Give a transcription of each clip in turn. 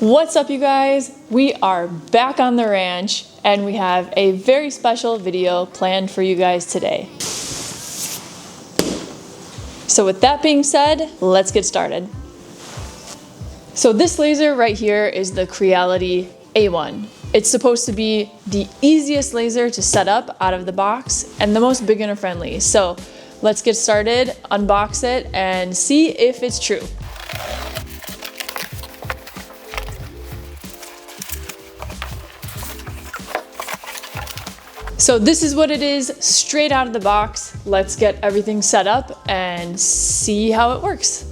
What's up, you guys? We are back on the ranch and we have a very special video planned for you guys today. So with that being said, let's get started. So this laser right here is the Creality A1. It's supposed to be the easiest laser to set up out of the box and the most beginner friendly. So let's get started, unbox it, and see if it's true. So this is what it is straight out of the box. Let's get everything set up and see how it works.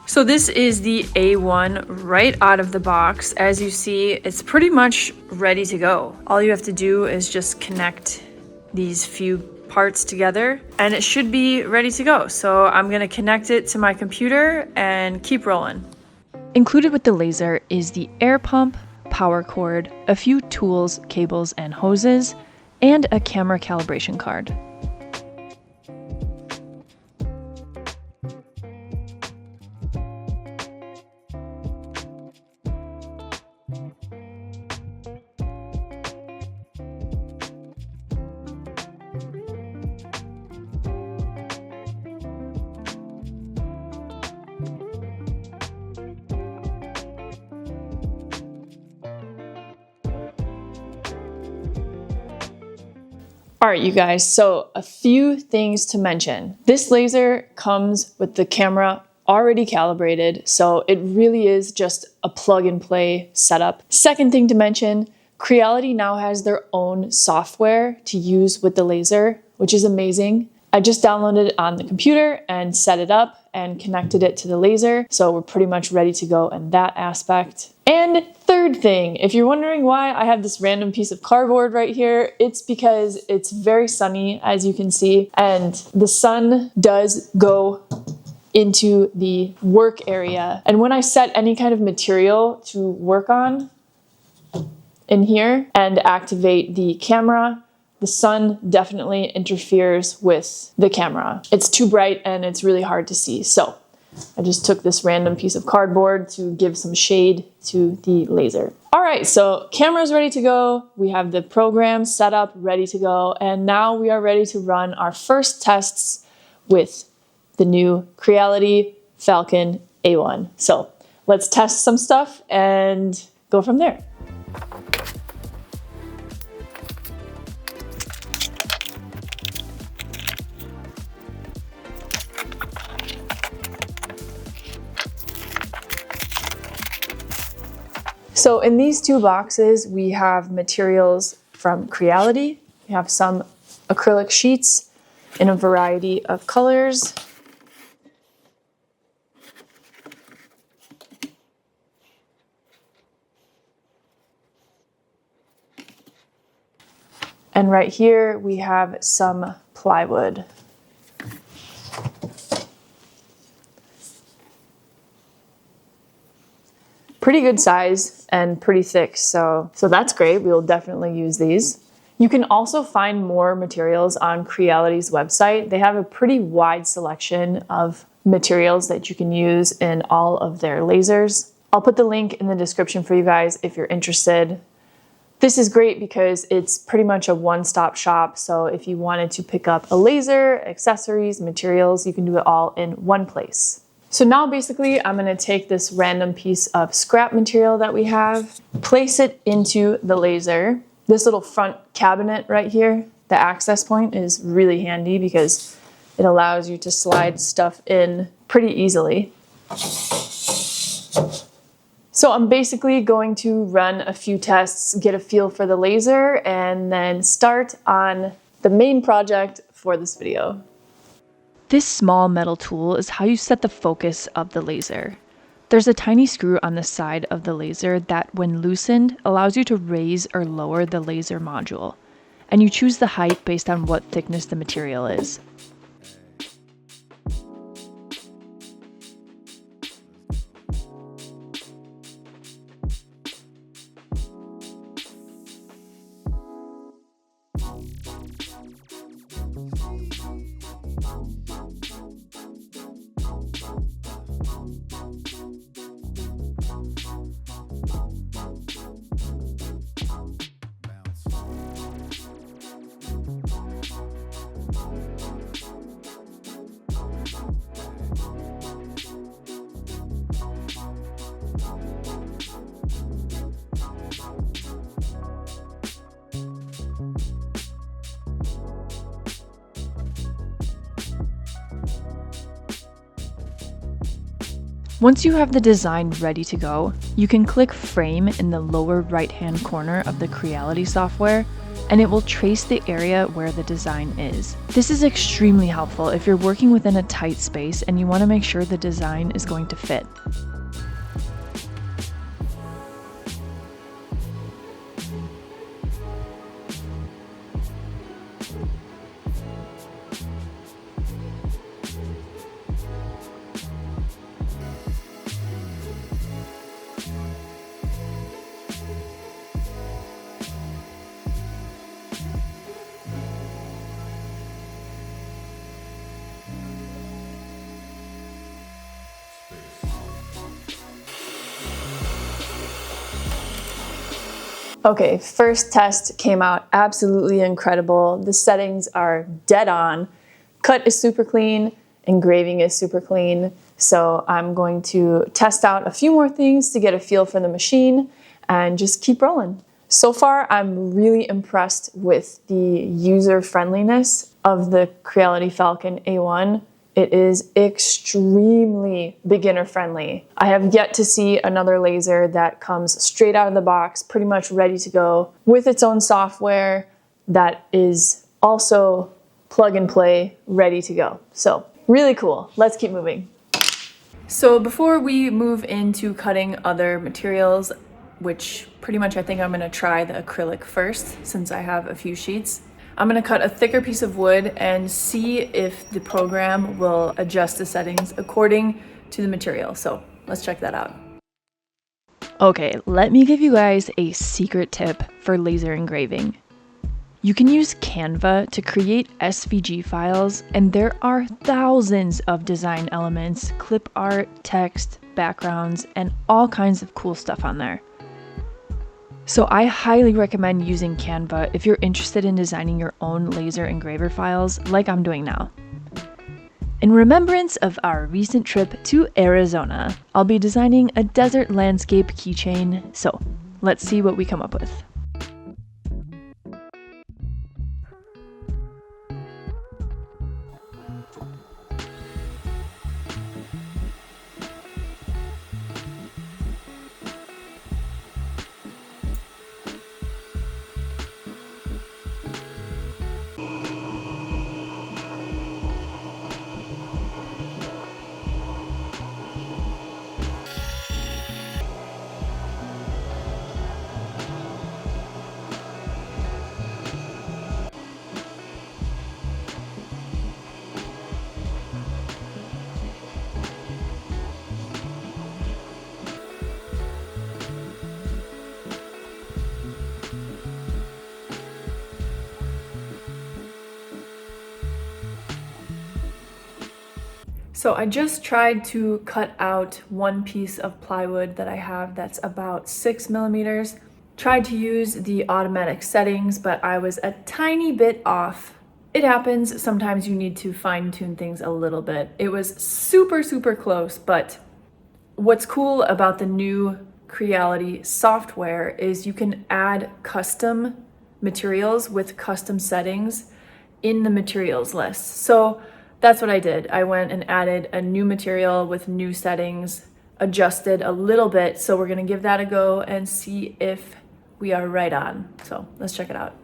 So this is the A1 right out of the box. As you see, it's pretty much ready to go. All you have to do is just connect these few parts together and it should be ready to go. So I'm gonna connect it to my computer and keep rolling. Included with the laser is the air pump, power cord, a few tools, cables, and hoses, and a camera calibration card. All right, you guys, so a few things to mention. This laser comes with the camera already calibrated, so it really is just a plug and play setup. Second thing to mention, Creality now has their own software to use with the laser, which is amazing. I just downloaded it on the computer and set it up and connected it to the laser, so we're pretty much ready to go in that aspect. And third thing, if you're wondering why I have this random piece of cardboard right here, it's because it's very sunny, as you can see, and the sun does go into the work area. And when I set any kind of material to work on in here and activate the camera, the sun definitely interferes with the camera. It's too bright and it's really hard to see. So I just took this random piece of cardboard to give some shade to the laser. All right, so camera's ready to go. We have the program set up, ready to go. And now we are ready to run our first tests with the new Creality Falcon A1. So let's test some stuff and go from there. So in these two boxes, we have materials from Creality. We have some acrylic sheets in a variety of colors. And right here, we have some plywood. Pretty good size and pretty thick, so that's great. We will definitely use these. You can also find more materials on Creality's website. They have a pretty wide selection of materials that you can use in all of their lasers. I'll put the link in the description for you guys if you're interested. This is great because it's pretty much a one-stop shop, so if you wanted to pick up a laser, accessories, materials, you can do it all in one place. So now basically I'm going to take this random piece of scrap material that we have, place it into the laser. This little front cabinet right here, the access point, is really handy because it allows you to slide stuff in pretty easily. So I'm basically going to run a few tests, get a feel for the laser, and then start on the main project for this video. This small metal tool is how you set the focus of the laser. There's a tiny screw on the side of the laser that, when loosened, allows you to raise or lower the laser module, and you choose the height based on what thickness the material is. Once you have the design ready to go, you can click Frame in the lower right-hand corner of the Creality software, and it will trace the area where the design is. This is extremely helpful if you're working within a tight space and you want to make sure the design is going to fit. Okay, first test came out absolutely incredible. The settings are dead on. Cut is super clean, engraving is super clean. So I'm going to test out a few more things to get a feel for the machine and just keep rolling. So far, I'm really impressed with the user friendliness of the Creality Falcon A1. It is extremely beginner friendly. I have yet to see another laser that comes straight out of the box, pretty much ready to go, with its own software that is also plug and play, ready to go. So really cool. Let's keep moving. So before we move into cutting other materials, which pretty much I think I'm gonna try the acrylic first since I have a few sheets, I'm gonna cut a thicker piece of wood and see if the program will adjust the settings according to the material. So let's check that out. Okay, let me give you guys a secret tip for laser engraving. You can use Canva to create SVG files, and there are thousands of design elements, clip art, text, backgrounds, and all kinds of cool stuff on there. So I highly recommend using Canva if you're interested in designing your own laser engraver files like I'm doing now. In remembrance of our recent trip to Arizona, I'll be designing a desert landscape keychain, so let's see what we come up with. So I just tried to cut out one piece of plywood that I have that's about 6 millimeters. Tried to use the automatic settings, but I was a tiny bit off. It happens, sometimes you need to fine tune things a little bit. It was super, super close, but what's cool about the new Creality software is you can add custom materials with custom settings in the materials list. So that's what I did. I went and added a new material with new settings, adjusted a little bit. So we're gonna give that a go and see if we are right on. So let's check it out.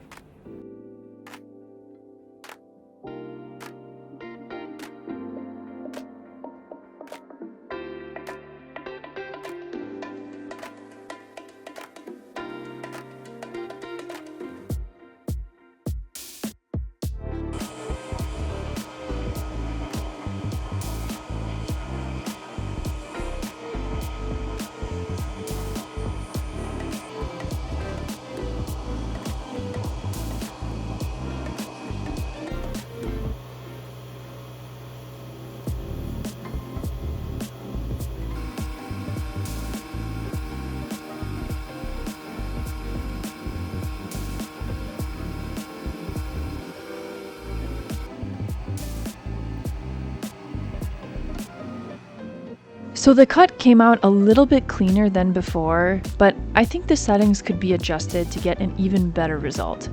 So the cut came out a little bit cleaner than before, but I think the settings could be adjusted to get an even better result.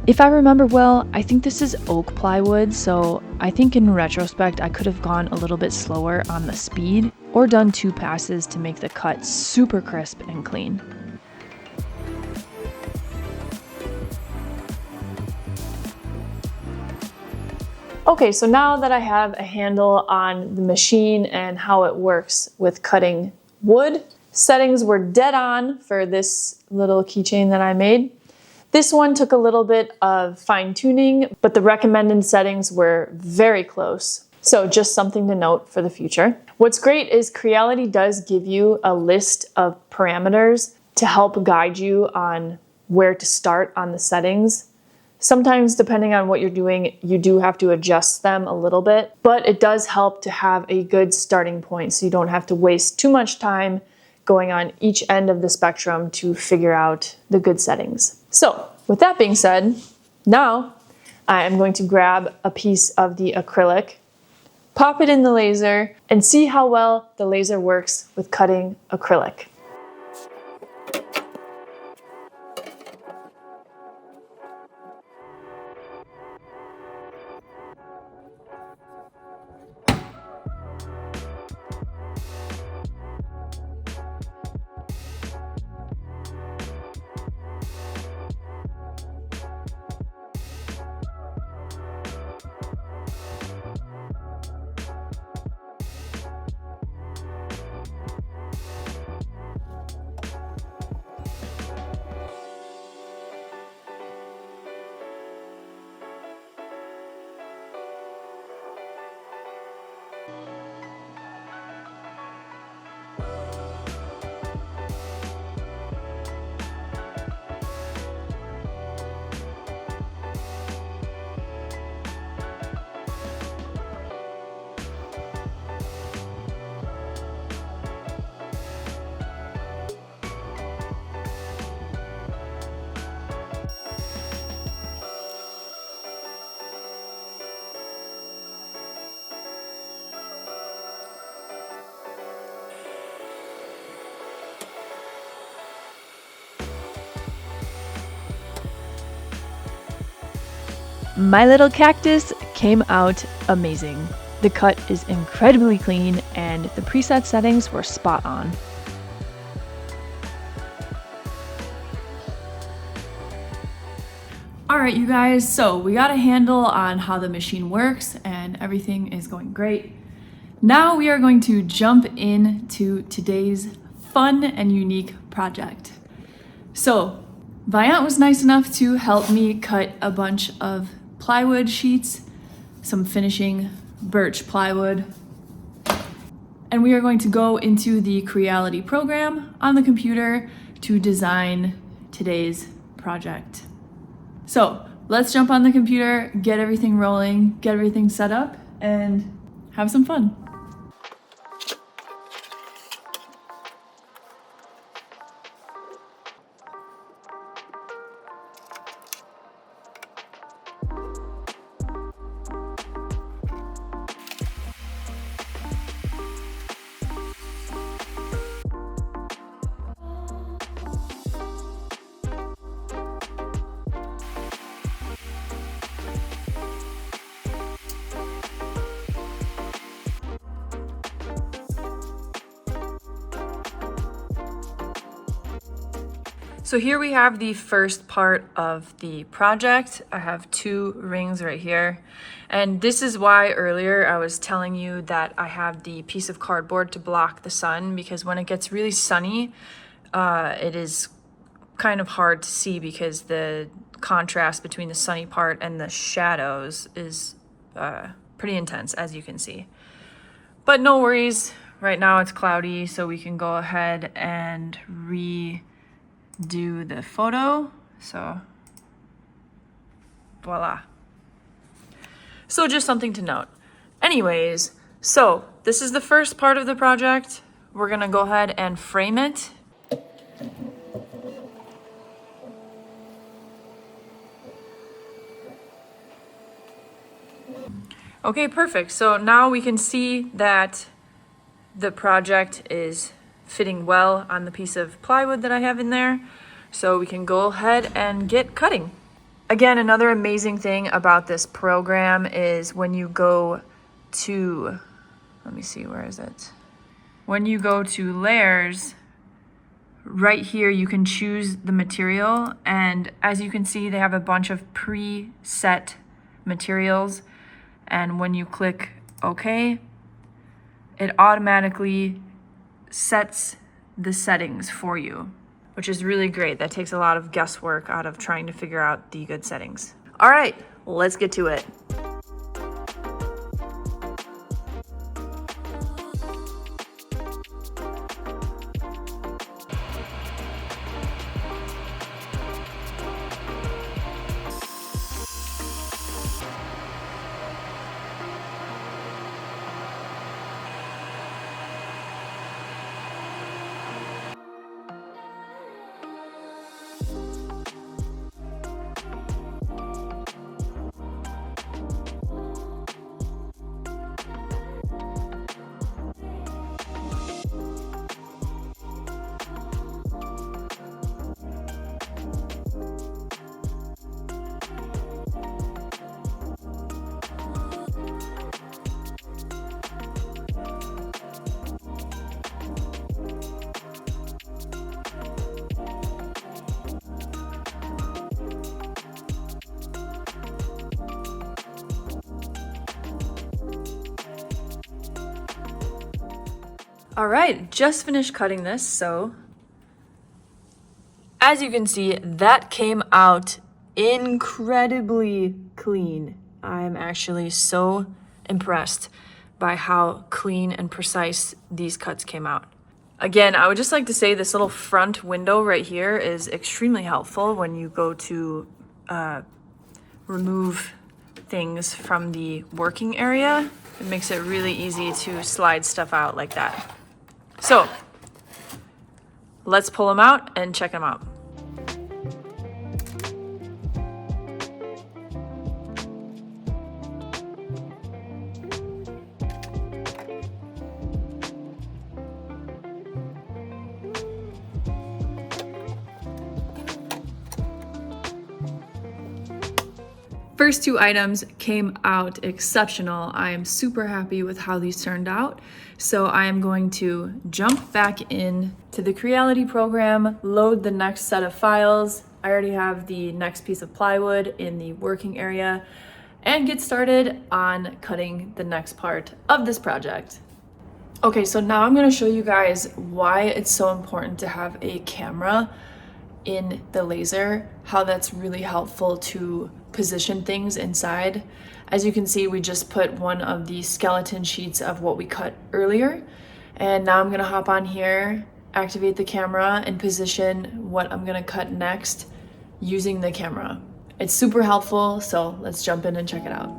If I remember well, I think this is oak plywood, so I think in retrospect I could have gone a little bit slower on the speed or done 2 passes to make the cut super crisp and clean. Okay, so now that I have a handle on the machine and how it works with cutting wood, settings were dead on for this little keychain that I made. This one took a little bit of fine tuning, but the recommended settings were very close. So just something to note for the future. What's great is Creality does give you a list of parameters to help guide you on where to start on the settings. Sometimes, depending on what you're doing, you do have to adjust them a little bit, but it does help to have a good starting point so you don't have to waste too much time going on each end of the spectrum to figure out the good settings. So, with that being said, now I am going to grab a piece of the acrylic, pop it in the laser, and see how well the laser works with cutting acrylic. My little cactus came out amazing. The cut is incredibly clean and the preset settings were spot on. Alright you guys, so we got a handle on how the machine works and everything is going great. Now we are going to jump into today's fun and unique project. So Viant was nice enough to help me cut a bunch of plywood sheets, some finishing birch plywood, and we are going to go into the Creality program on the computer to design today's project. So let's jump on the computer, get everything rolling, get everything set up, and have some fun. So here we have the first part of the project. I have 2 rings right here. And this is why earlier I was telling you that I have the piece of cardboard to block the sun, because when it gets really sunny, it is kind of hard to see because the contrast between the sunny part and the shadows is pretty intense, as you can see. But no worries, right now it's cloudy, so we can go ahead and redo the photo. So voila. So just something to note. Anyways, so this is the first part of the project. We're gonna go ahead and frame it. Okay, perfect. So now we can see that the project is fitting well on the piece of plywood that I have in there. So we can go ahead and get cutting. Again, another amazing thing about this program is when you go to, let me see, where is it? When you go to layers, right here you can choose the material, and as you can see they have a bunch of preset materials, and when you click OK, it automatically sets the settings for you, which is really great. That takes a lot of guesswork out of trying to figure out the good settings. All right, let's get to it. All right, just finished cutting this, so as you can see, that came out incredibly clean. I'm actually so impressed by how clean and precise these cuts came out. Again, I would just like to say this little front window right here is extremely helpful when you go to remove things from the working area. It makes it really easy to slide stuff out like that. So let's pull them out and check them out. First two items came out exceptional. I am super happy with how these turned out. So I am going to jump back in to the Creality program, load the next set of files. I already have the next piece of plywood in the working area, and get started on cutting the next part of this project. Okay, so now I'm going to show you guys why it's so important to have a camera in the laser, how that's really helpful to position things inside. As you can see, we just put one of the skeleton sheets of what we cut earlier, and now I'm gonna hop on here, activate the camera, and position what I'm gonna cut next using the camera. It's super helpful, so let's jump in and check it out.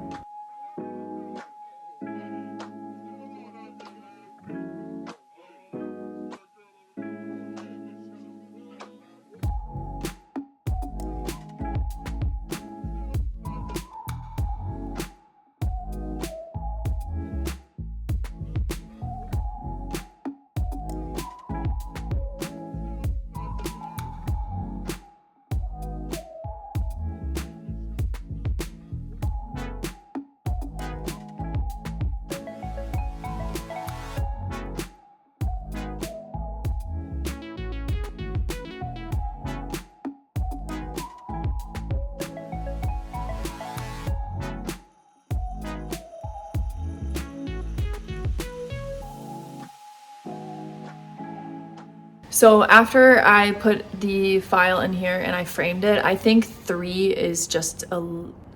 So after I put the file in here and I framed it, I think 3 is just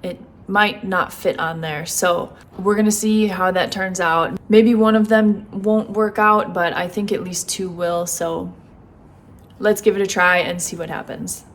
it might not fit on there. So we're gonna see how that turns out. Maybe one of them won't work out, but I think at least 2 will. So let's give it a try and see what happens.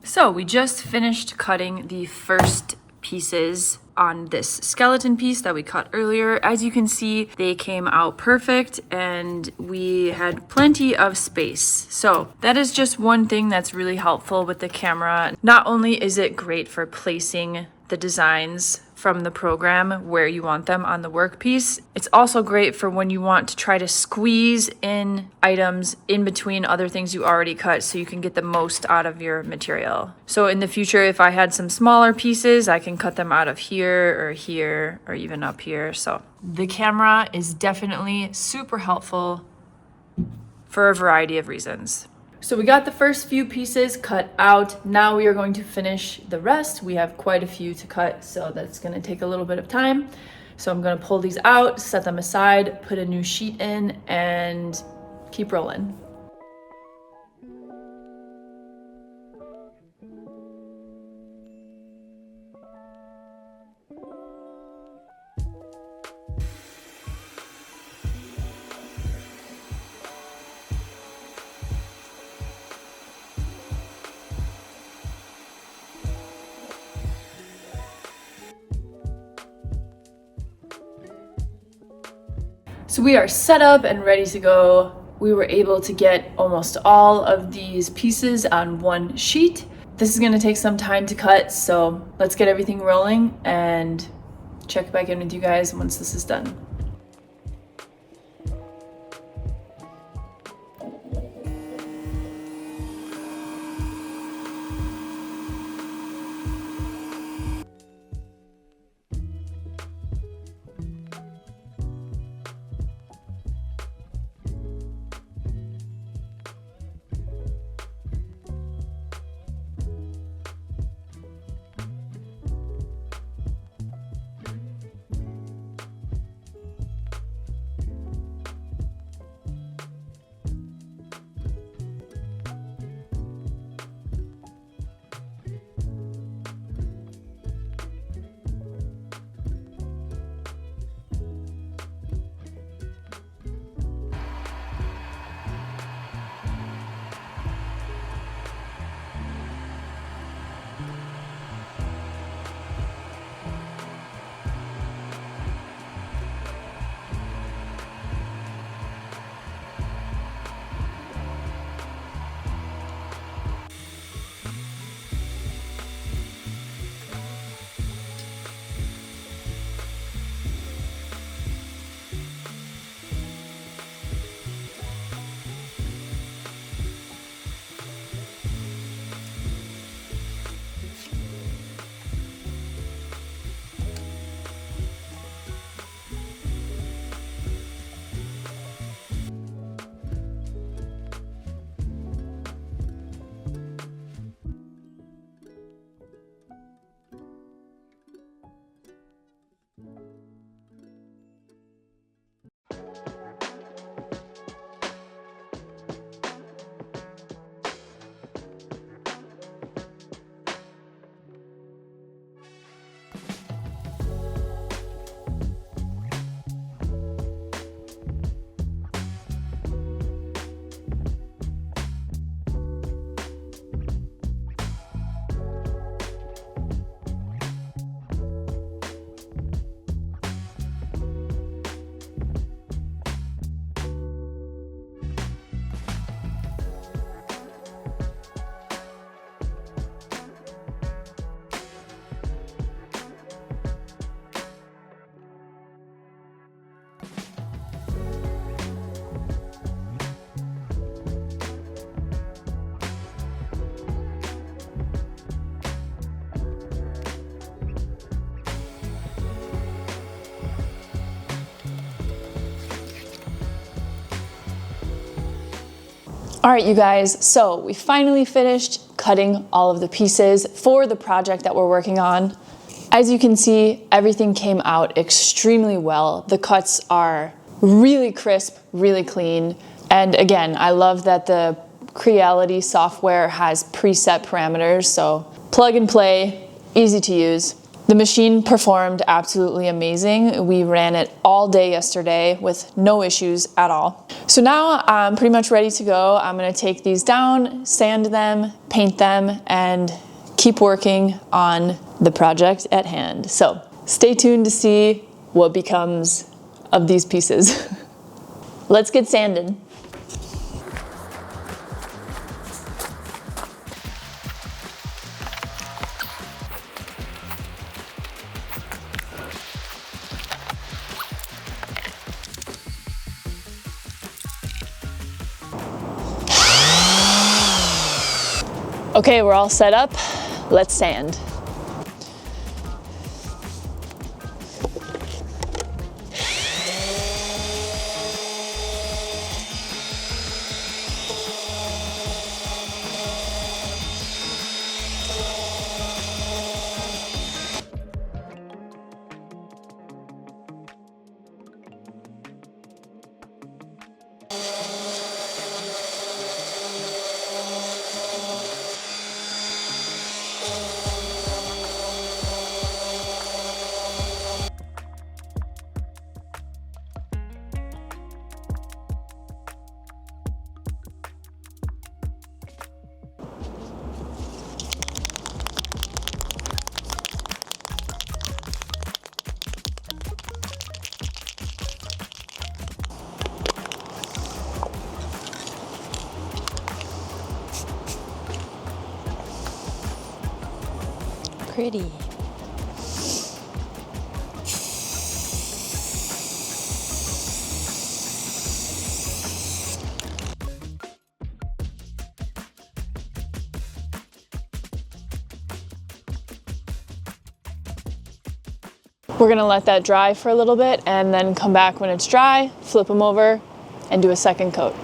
So we just finished cutting the first pieces on this skeleton piece that we cut earlier. As you can see, they came out perfect and we had plenty of space. So that is just one thing that's really helpful with the camera. Not only is it great for placing the designs from the program where you want them on the workpiece, it's also great for when you want to try to squeeze in items in between other things you already cut so you can get the most out of your material. So in the future, if I had some smaller pieces, I can cut them out of here or even up here. So the camera is definitely super helpful for a variety of reasons. So we got the first few pieces cut out. Now we are going to finish the rest. We have quite a few to cut, so that's going to take a little bit of time. So I'm going to pull these out, set them aside, put a new sheet in, and keep rolling. So we are set up and ready to go. We were able to get almost all of these pieces on one sheet. This is going to take some time to cut, so let's get everything rolling and check back in with you guys once this is done. All right, you guys, so we finally finished cutting all of the pieces for the project that we're working on. As you can see, everything came out extremely well. The cuts are really crisp, really clean. And again, I love that the Creality software has preset parameters, so plug and play, easy to use. The machine performed absolutely amazing. We ran it all day yesterday with no issues at all. So now I'm pretty much ready to go. I'm gonna take these down, sand them, paint them, and keep working on the project at hand. So stay tuned to see what becomes of these pieces. Let's get sanding. Okay, we're all set up. Let's sand. Pretty. We're gonna let that dry for a little bit and then come back when it's dry, flip them over, and do a second coat.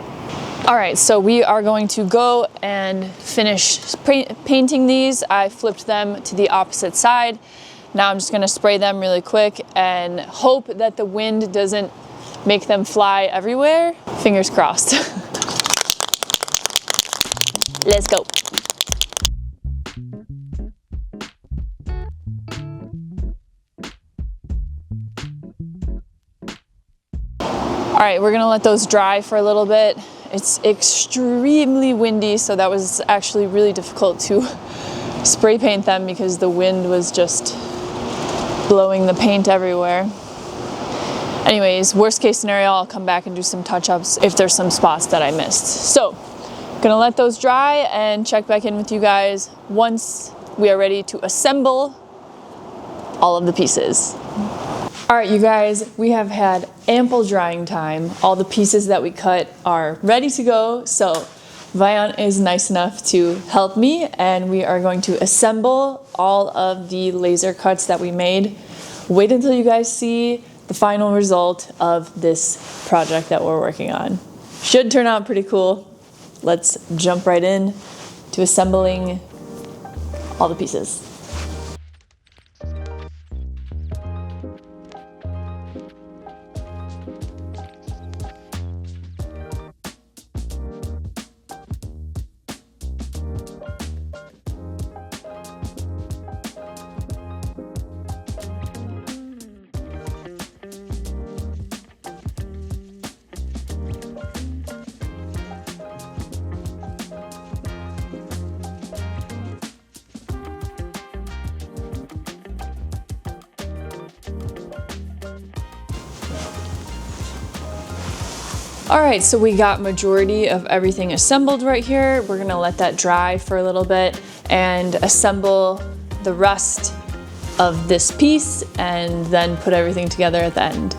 All right, so we are going to go and finish painting these. I flipped them to the opposite side. Now I'm just gonna spray them really quick and hope that the wind doesn't make them fly everywhere. Fingers crossed. Let's go. All right, we're gonna let those dry for a little bit. It's extremely windy, so that was actually really difficult to spray paint them because the wind was just blowing the paint everywhere. Anyways, worst case scenario, I'll come back and do some touch-ups if there's some spots that I missed. So, gonna let those dry and check back in with you guys once we are ready to assemble all of the pieces. All right, you guys, we have had ample drying time. All the pieces that we cut are ready to go. So Vion is nice enough to help me, and we are going to assemble all of the laser cuts that we made. Wait until you guys see the final result of this project that we're working on. Should turn out pretty cool. Let's jump right in to assembling all the pieces. All right, so we got majority of everything assembled right here. We're gonna let that dry for a little bit and assemble the rest of this piece and then put everything together at the end.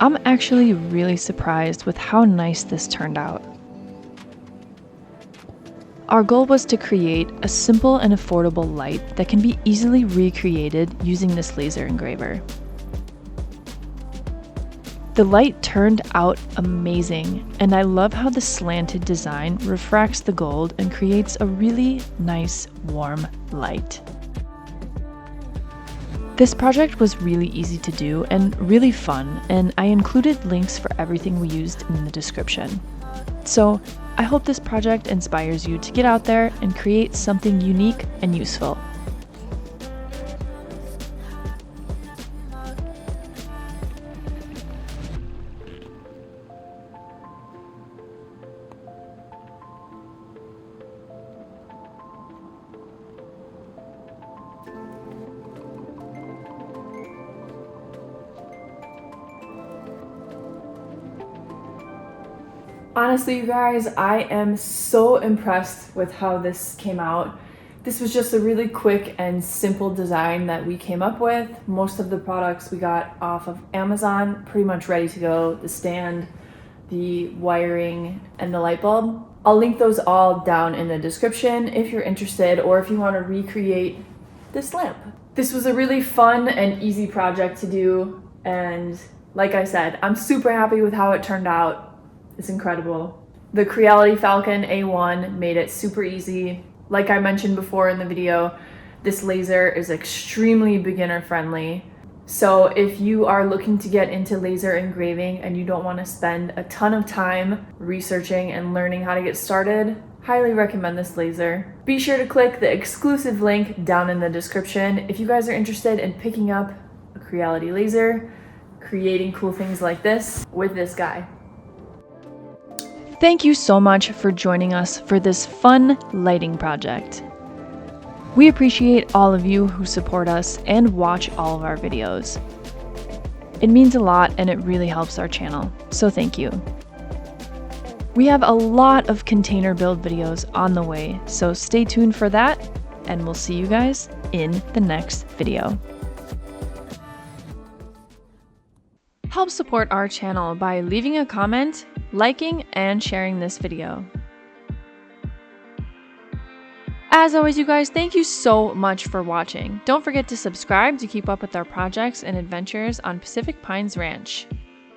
I'm actually really surprised with how nice this turned out. Our goal was to create a simple and affordable light that can be easily recreated using this laser engraver. The light turned out amazing, and I love how the slanted design refracts the gold and creates a really nice, warm light. This project was really easy to do and really fun, and I included links for everything we used in the description. So I hope this project inspires you to get out there and create something unique and useful. Honestly, you guys, I am so impressed with how this came out. This was just a really quick and simple design that we came up with. Most of the products we got off of Amazon, pretty much ready to go. The stand, the wiring, and the light bulb. I'll link those all down in the description if you're interested or if you want to recreate this lamp. This was a really fun and easy project to do, and like I said, I'm super happy with how it turned out. It's incredible. The Creality Falcon A1 made it super easy. Like I mentioned before in the video, this laser is extremely beginner friendly. So if you are looking to get into laser engraving and you don't want to spend a ton of time researching and learning how to get started, highly recommend this laser. Be sure to click the exclusive link down in the description if you guys are interested in picking up a Creality laser, creating cool things like this with this guy. Thank you so much for joining us for this fun lighting project. We appreciate all of you who support us and watch all of our videos. It means a lot and it really helps our channel, so thank you. We have a lot of container build videos on the way, so stay tuned for that, and we'll see you guys in the next video. Help support our channel by leaving a comment, liking, and sharing this video. As always, you guys, thank you so much for watching. Don't forget to subscribe to keep up with our projects and adventures on Pacific Pines Ranch.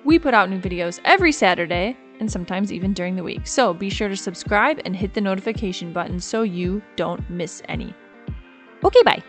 We put out new videos every Saturday, and sometimes even during the week, so be sure to subscribe and hit the notification button so you don't miss any. Okay, bye!